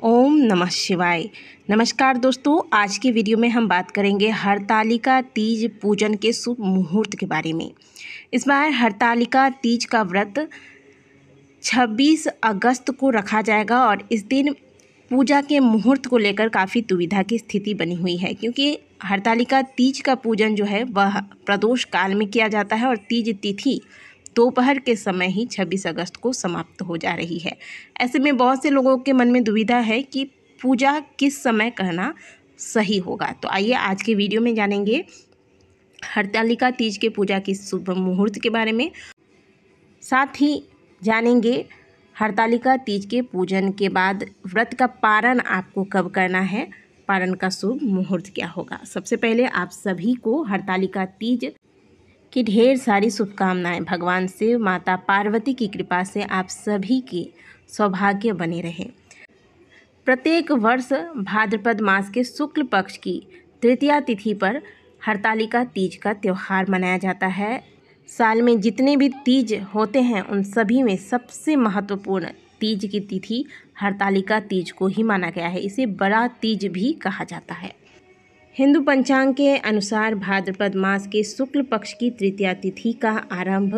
ओम नमः शिवाय। नमस्कार दोस्तों, आज की वीडियो में हम बात करेंगे हरतालिका तीज पूजन के शुभ मुहूर्त के बारे में। इस बार हरतालिका तीज का व्रत 26 अगस्त को रखा जाएगा और इस दिन पूजा के मुहूर्त को लेकर काफ़ी दुविधा की स्थिति बनी हुई है, क्योंकि हरतालिका तीज का पूजन जो है वह प्रदोष काल में किया जाता है और तीज तिथि दोपहर के समय ही 26 अगस्त को समाप्त हो जा रही है। ऐसे में बहुत से लोगों के मन में दुविधा है कि पूजा किस समय करना सही होगा। तो आइए आज के वीडियो में जानेंगे हरतालिका तीज के पूजा की शुभ मुहूर्त के बारे में। साथ ही जानेंगे हरतालिका तीज के पूजन के बाद व्रत का पारण आपको कब करना है, पारण का शुभ मुहूर्त क्या होगा। सबसे पहले आप सभी को हरतालिका तीज की ढेर सारी शुभकामनाएं। भगवान शिव, माता पार्वती की कृपा से आप सभी के सौभाग्य बने रहें। प्रत्येक वर्ष भाद्रपद मास के शुक्ल पक्ष की तृतीया तिथि पर हरतालिका तीज का त्यौहार मनाया जाता है। साल में जितने भी तीज होते हैं उन सभी में सबसे महत्वपूर्ण तीज की तिथि हरतालिका तीज को ही माना गया है। इसे बड़ा तीज भी कहा जाता है। हिंदू पंचांग के अनुसार भाद्रपद मास के शुक्ल पक्ष की तृतीया तिथि का आरंभ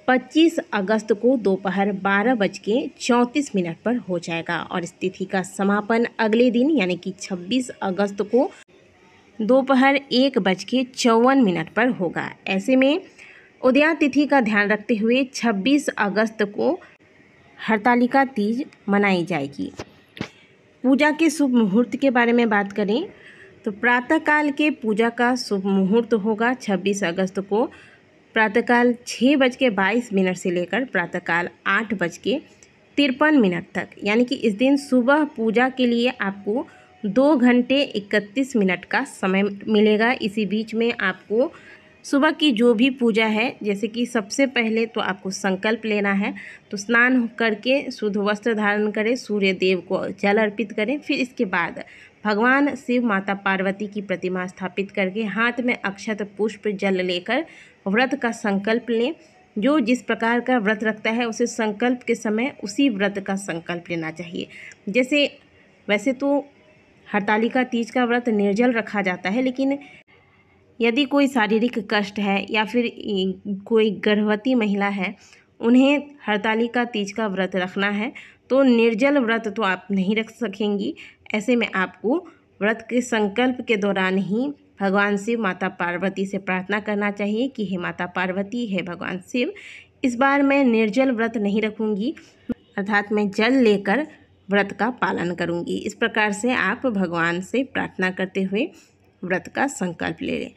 25 अगस्त को दोपहर 12:34 पर हो जाएगा और इस तिथि का समापन अगले दिन यानी कि 26 अगस्त को दोपहर 1:54 पर होगा। ऐसे में उदया तिथि का ध्यान रखते हुए 26 अगस्त को हरतालिका तीज मनाई जाएगी। पूजा के शुभ मुहूर्त के बारे में बात करें तो प्रातःकाल के पूजा का शुभ मुहूर्त होगा 26 अगस्त को प्रातःकाल 6:22 से लेकर प्रातःकाल 8:53 तक, यानी कि इस दिन सुबह पूजा के लिए आपको 2 घंटे 31 मिनट का समय मिलेगा। इसी बीच में आपको सुबह की जो भी पूजा है, जैसे कि सबसे पहले तो आपको संकल्प लेना है, तो स्नान करके शुद्ध वस्त्र धारण करें, सूर्य देव को जल अर्पित करें। फिर इसके बाद भगवान शिव, माता पार्वती की प्रतिमा स्थापित करके हाथ में अक्षत पुष्प जल लेकर व्रत का संकल्प लें। जो जिस प्रकार का व्रत रखता है उसे संकल्प के समय उसी व्रत का संकल्प लेना चाहिए। जैसे वैसे तो हरतालिका तीज का व्रत निर्जल रखा जाता है, लेकिन यदि कोई शारीरिक कष्ट है या फिर कोई गर्भवती महिला है, उन्हें हरतालिका तीज का व्रत रखना है तो निर्जल व्रत तो आप नहीं रख सकेंगी। ऐसे में आपको व्रत के संकल्प के दौरान ही भगवान शिव, माता पार्वती से प्रार्थना करना चाहिए कि हे माता पार्वती, हे भगवान शिव, इस बार मैं निर्जल व्रत नहीं रखूँगी, अर्थात मैं जल लेकर व्रत का पालन करूँगी। इस प्रकार से आप भगवान से प्रार्थना करते हुए व्रत का संकल्प ले लें।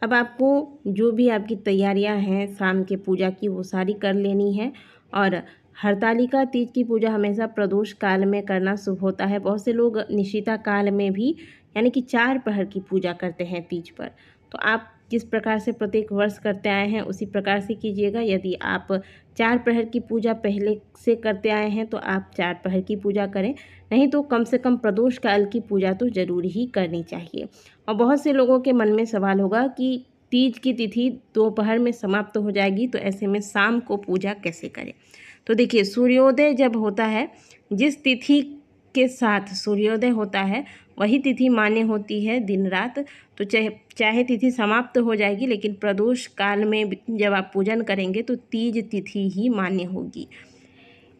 अब आपको जो भी आपकी तैयारियां हैं शाम के पूजा की वो सारी कर लेनी है। और हरतालिका तीज की पूजा हमेशा प्रदोष काल में करना शुभ होता है। बहुत से लोग निशिता काल में भी यानी कि 4 प्रहर की पूजा करते हैं तीज पर। तो आप जिस प्रकार से प्रत्येक वर्ष करते आए हैं उसी प्रकार से कीजिएगा। यदि आप 4 प्रहर की पूजा पहले से करते आए हैं तो आप 4 प्रहर की पूजा करें, नहीं तो कम से कम प्रदोष काल की पूजा तो ज़रूर ही करनी चाहिए। और बहुत से लोगों के मन में सवाल होगा कि तीज की तिथि दोपहर में समाप्त हो जाएगी, तो ऐसे में शाम को पूजा कैसे करें। तो देखिए, सूर्योदय जब होता है, जिस तिथि के साथ सूर्योदय होता है वही तिथि मान्य होती है दिन रात। तो चाहे तिथि समाप्त हो जाएगी, लेकिन प्रदोष काल में जब आप पूजन करेंगे तो तीज तिथि ही मान्य होगी।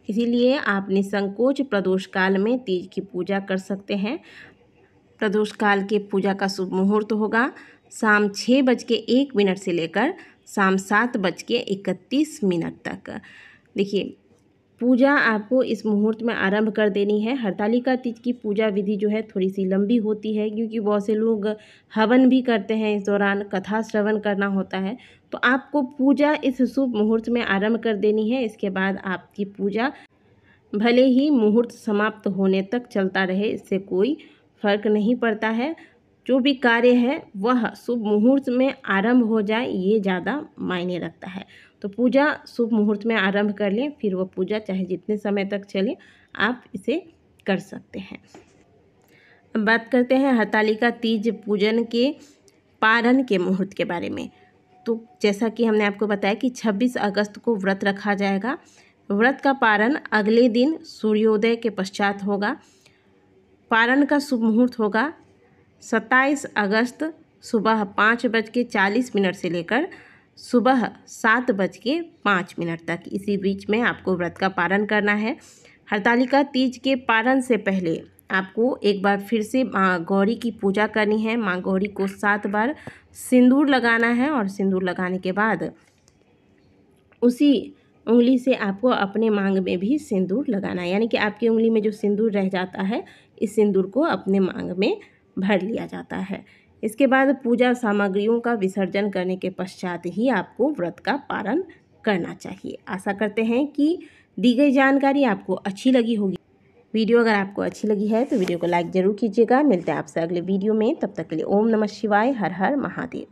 इसीलिए आप निसंकोच प्रदोष काल में तीज की पूजा कर सकते हैं। प्रदोष काल के पूजा का शुभ मुहूर्त होगा शाम 6:01 से लेकर शाम 7:31 तक। देखिए, पूजा आपको इस मुहूर्त में आरंभ कर देनी है। हरतालिका तीज की पूजा विधि जो है थोड़ी सी लंबी होती है, क्योंकि बहुत से लोग हवन भी करते हैं, इस दौरान कथा श्रवण करना होता है। तो आपको पूजा इस शुभ मुहूर्त में आरंभ कर देनी है। इसके बाद आपकी पूजा भले ही मुहूर्त समाप्त होने तक चलता रहे, इससे कोई फर्क नहीं पड़ता है। जो भी कार्य है वह शुभ मुहूर्त में आरंभ हो जाए, ये ज़्यादा मायने रखता है। तो पूजा शुभ मुहूर्त में आरंभ कर लें, फिर वो पूजा चाहे जितने समय तक चले आप इसे कर सकते हैं। अब बात करते हैं हरतालिका तीज पूजन के पारण के मुहूर्त के बारे में। तो जैसा कि हमने आपको बताया कि 26 अगस्त को व्रत रखा जाएगा। व्रत का पारण अगले दिन सूर्योदय के पश्चात होगा। पारण का शुभ मुहूर्त होगा 27 अगस्त सुबह 5:40 से लेकर सुबह 7:05 तक। इसी बीच में आपको व्रत का पारण करना है। हरतालिका तीज के पारण से पहले आपको एक बार फिर से माँ गौरी की पूजा करनी है। माँ गौरी को 7 बार सिंदूर लगाना है और सिंदूर लगाने के बाद उसी उंगली से आपको अपने मांग में भी सिंदूर लगाना है, यानी कि आपकी उंगली में जो सिंदूर रह जाता है इस सिंदूर को अपने मांग में भर लिया जाता है। इसके बाद पूजा सामग्रियों का विसर्जन करने के पश्चात ही आपको व्रत का पारण करना चाहिए। आशा करते हैं कि दी गई जानकारी आपको अच्छी लगी होगी। वीडियो अगर आपको अच्छी लगी है तो वीडियो को लाइक ज़रूर कीजिएगा। मिलते हैं आपसे अगले वीडियो में, तब तक के लिए ओम नमः शिवाय, हर हर महादेव।